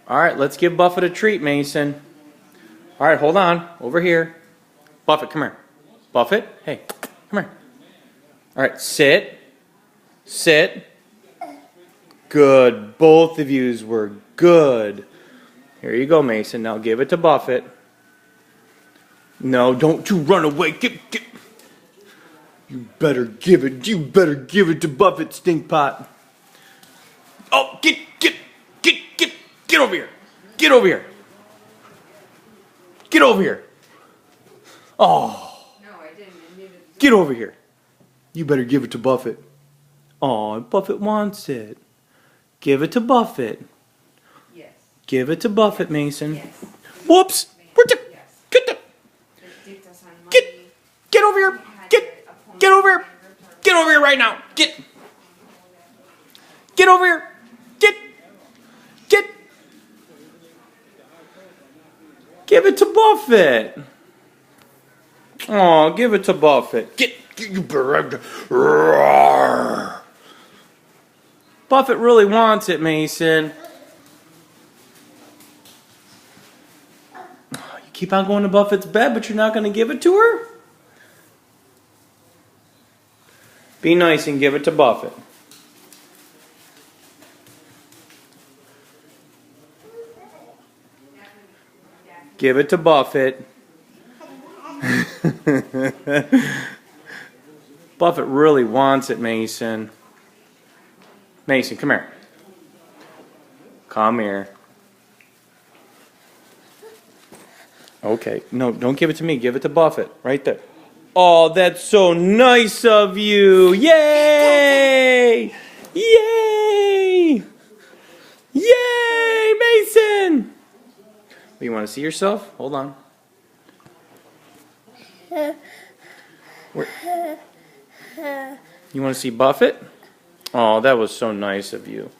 All right, let's give Buffett a treat, Mason. All right, hold on. Over here. Buffett, come here. Buffett, hey, come here. All right, sit. Sit. Good. Both of yous were good. Here you go, Mason. Now give it to Buffett. No, don't you run away. Get. You better give it. You better give it to Buffett, Stinkpot. Oh, get over here. Get over here. Get over here. Oh. No, I didn't. Get over here. You better give it to Buffett. Oh, Buffett wants it. Give it to Buffett. Yes. Give it to Buffett, Mason. Yes. Whoops. Where'd you get the get over here. Get over here. Get over here right now. Get over here. Get give it to Buffett. Oh, give it to Buffett. You better. Buffett really wants it, Mason. You keep on going to Buffett's bed, but you're not going to give it to her? Be nice and give it to Buffett. Give it to Buffett. Buffett really wants it, Mason. Mason, come here. Come here. Okay. No, don't give it to me. Give it to Buffett. Right there. Oh, that's so nice of you. Yay! Yay! Yay, Mason! You want to see yourself? Hold on. You want to see Buffett? Oh, that was so nice of you.